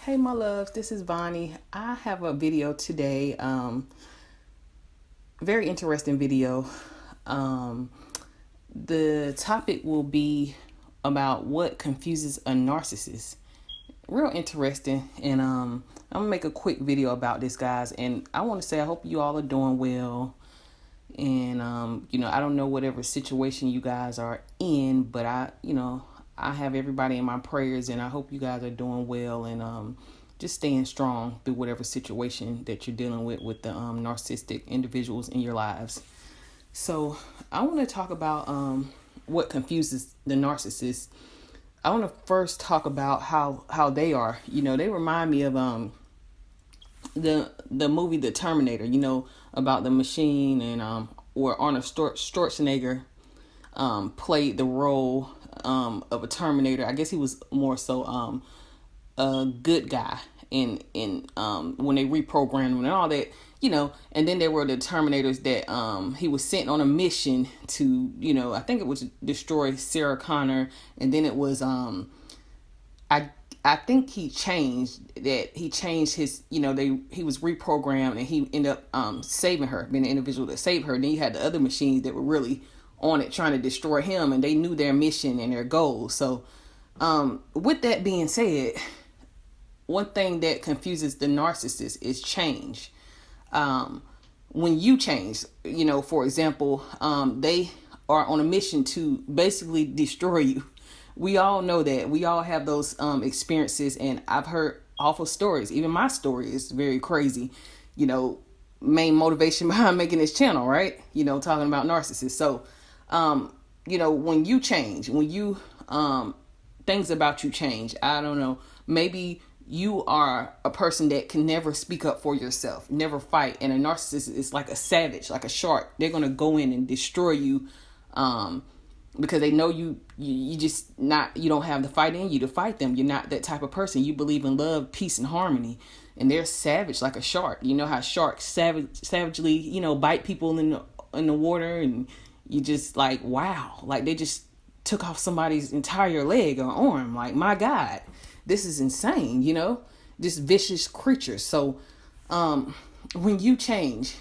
Hey, my loves, this is Vonnie. I have a video today. Very interesting video. Um, the topic will be about what confuses a narcissist. Real interesting, and I'm gonna make a quick video about this, guys. And I want to say I hope you all are doing well. And I don't know whatever situation you guys are in, but I have everybody in my prayers, and I hope you guys are doing well and just staying strong through whatever situation that you're dealing with the narcissistic individuals in your lives. So I want to talk about what confuses the narcissist. I want to first talk about how they are. They remind me of the movie The Terminator. About the machine, and where Arnold Schwarzenegger played the role of a Terminator. I guess he was more so a good guy in when they reprogrammed him and all that. And then there were the Terminators that he was sent on a mission to, I think it was destroy Sarah Connor, and then it was I I think he changed that. He changed his, he was reprogrammed, and he ended up saving her, being the individual that saved her. And then you had the other machines that were really on it trying to destroy him, and they knew their mission and their goals. So with that being said, one thing that confuses the narcissist is change. When you change, for example, they are on a mission to basically destroy you. We all know that. We all have those experiences, and I've heard awful stories. Even my story is very crazy. Main motivation behind making this channel, right? Talking about narcissists. So, when you change, when you things about you change. I don't know. Maybe you are a person that can never speak up for yourself, never fight, and a narcissist is like a savage, like a shark. They're gonna go in and destroy you. Because they know you just not, you don't have the fight in you to fight them. You're not that type of person. You believe in love, peace, and harmony, and they're savage like a shark. You know how sharks savagely bite people in the water, and you just like, wow, like they just took off somebody's entire leg or arm. Like, my God, this is insane. This vicious creature. So when you change,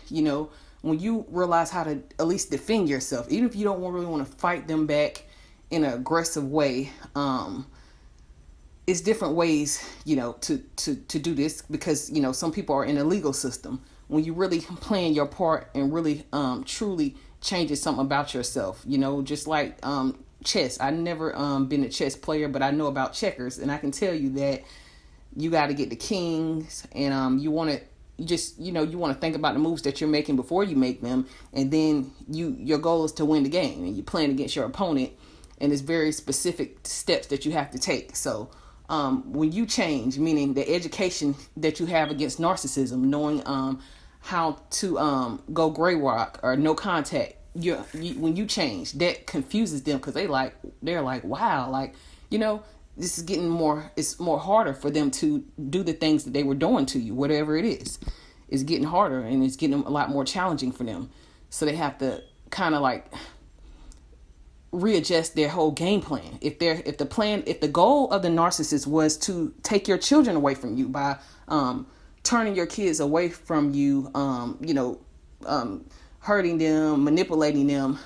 when you realize how to at least defend yourself, even if you don't really want to fight them back in an aggressive way, it's different ways, to do this, because, some people are in the legal system. When you really playing your part and really truly changes something about yourself, just like chess. I never been a chess player, but I know about checkers, and I can tell you that you got to get the kings, and you want to you want to think about the moves that you're making before you make them, and then your goal is to win the game, and you're playing against your opponent, and there's very specific steps that you have to take. So when you change, meaning the education that you have against narcissism, knowing how to go gray rock or no contact, when you change, that confuses them, because they're like, wow, like, this is getting more, it's more harder for them to do the things that they were doing to you. Whatever it is, it's getting harder, and it's getting a lot more challenging for them. So they have to kind of like readjust their whole game plan. If the goal of the narcissist was to take your children away from you by turning your kids away from you, hurting them, manipulating them,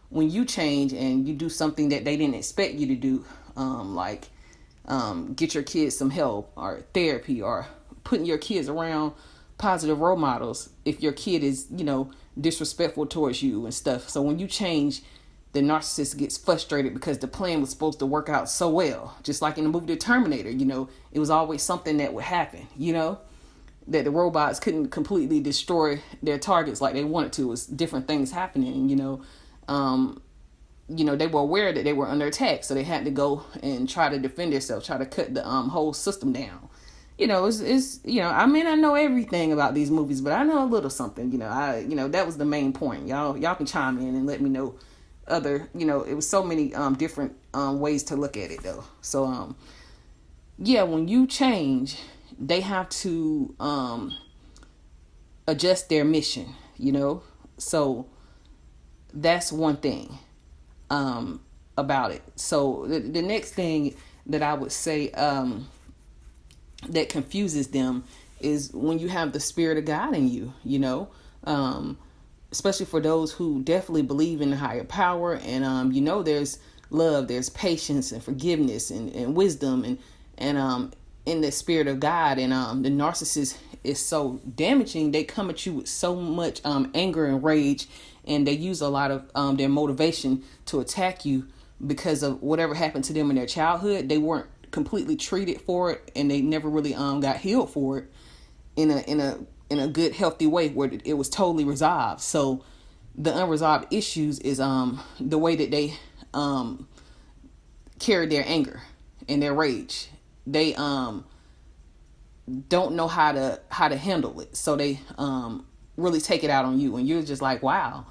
when you change and you do something that they didn't expect you to do, like get your kids some help or therapy, or putting your kids around positive role models if your kid is, disrespectful towards you and stuff. So when you change, the narcissist gets frustrated because the plan was supposed to work out so well. Just like in the movie The Terminator, it was always something that would happen, that the robots couldn't completely destroy their targets like they wanted to. It was different things happening, they were aware that they were under attack, so they had to go and try to defend themselves, try to cut the whole system down. It's I may not know everything about these movies, but I know a little something. That was the main point. Y'all can chime in and let me know other. It was so many different ways to look at it though. So when you change, they have to adjust their mission. So that's one thing about it. So the next thing that I would say that confuses them is when you have the Spirit of God in you, um, especially for those who definitely believe in the higher power. And, there's love, there's patience and forgiveness and wisdom and in the Spirit of God. And the narcissist is so damaging. They come at you with so much anger and rage, and they use a lot of their motivation to attack you because of whatever happened to them in their childhood. They weren't completely treated for it, and they never really got healed for it in a good, healthy way where it was totally resolved. So the unresolved issues is the way that they carry their anger and their rage. They don't know how to handle it, so they really take it out on you, and you're just like, wow,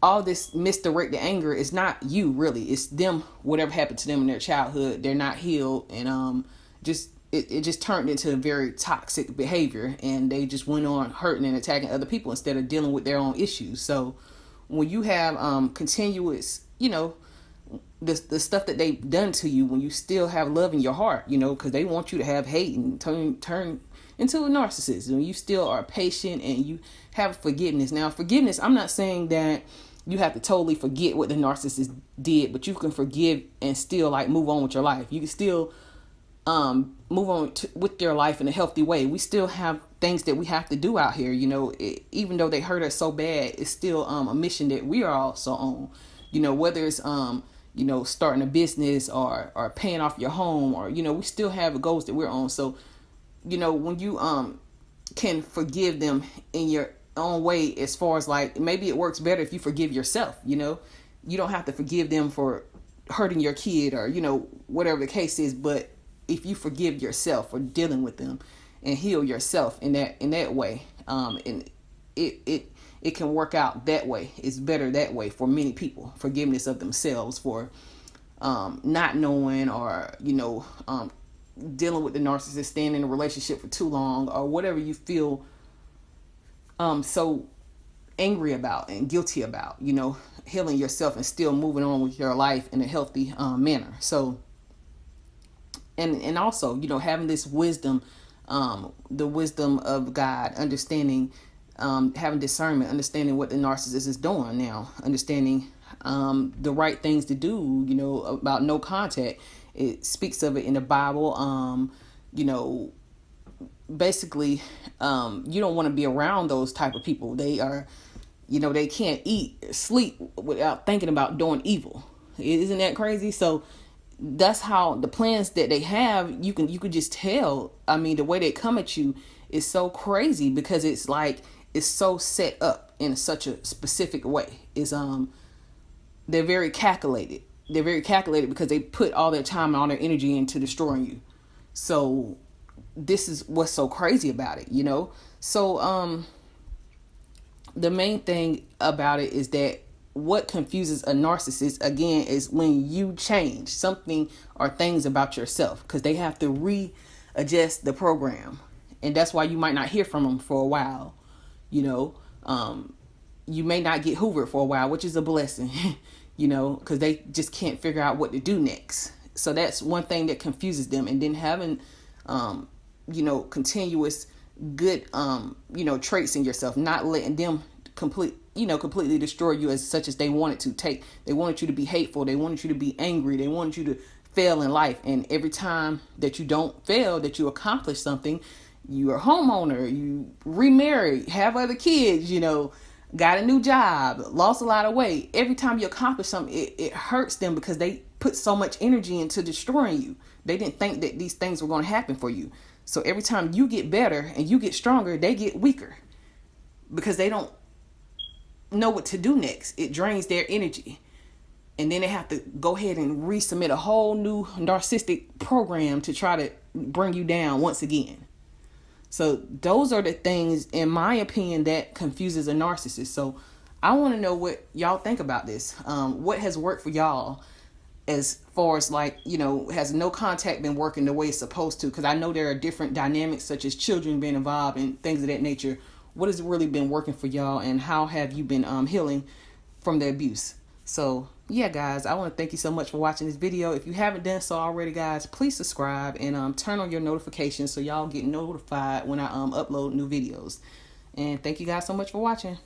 all this misdirected anger is not you, really. It's them. Whatever happened to them in their childhood, they're not healed, and it just turned into a very toxic behavior, and they just went on hurting and attacking other people instead of dealing with their own issues. So when you have continuous, the stuff that they've done to you, when you still have love in your heart, because they want you to have hate and turn into a narcissist, and you still are patient and you have forgiveness. Now, forgiveness, I'm not saying that you have to totally forget what the narcissist did, but you can forgive and still move on with your life. You can still move on with your life in a healthy way. We still have things that we have to do out here. Even though they hurt us so bad, it's still a mission that we are also on. Whether it's starting a business or paying off your home, or we still have goals that we're on. So when you can forgive them in your own way, as far as maybe it works better if you forgive yourself. You don't have to forgive them for hurting your kid or whatever the case is, but if you forgive yourself for dealing with them and heal yourself in that way, and it can work out that way. It's better that way for many people. Forgiveness of themselves for not knowing, or dealing with the narcissist, staying in a relationship for too long, or whatever you feel so angry about and guilty about. Healing yourself and still moving on with your life in a healthy manner. So and also having this wisdom, the wisdom of God, understanding, having discernment, understanding what the narcissist is doing now, understanding the right things to do, about no contact. It speaks of it in the Bible. Basically, you don't want to be around those type of people. They are, they can't eat, sleep without thinking about doing evil. Isn't that crazy? So that's how the plans that they have, you could just tell. I mean, the way they come at you is so crazy, because it's so set up in such a specific way. They're very calculated. They're very calculated because they put all their time and all their energy into destroying you. So this is what's so crazy about it, So the main thing about it is that what confuses a narcissist, again, is when you change something or things about yourself, because they have to readjust the program. And that's why you might not hear from them for a while. You may not get hoovered for a while, which is a blessing, because they just can't figure out what to do next. So that's one thing that confuses them. And then having, continuous good, traits in yourself, not letting them completely destroy you as such as they wanted to. They wanted you to be hateful. They wanted you to be angry. They wanted you to fail in life. And every time that you don't fail, that you accomplish something, you're a homeowner, you remarried, have other kids, got a new job, lost a lot of weight. Every time you accomplish something, it hurts them because they put so much energy into destroying you. They didn't think that these things were going to happen for you. So every time you get better and you get stronger, they get weaker because they don't know what to do next. It drains their energy. And then they have to go ahead and resubmit a whole new narcissistic program to try to bring you down once again. So those are the things, in my opinion, that confuses a narcissist. So I want to know what y'all think about this. What has worked for y'all as far as has no contact been working the way it's supposed to? Because I know there are different dynamics such as children being involved and things of that nature. What has really been working for y'all, and how have you been healing from the abuse? So yeah, guys, I want to thank you so much for watching this video. If you haven't done so already, guys, please subscribe and turn on your notifications so y'all get notified when I upload new videos. And thank you guys so much for watching.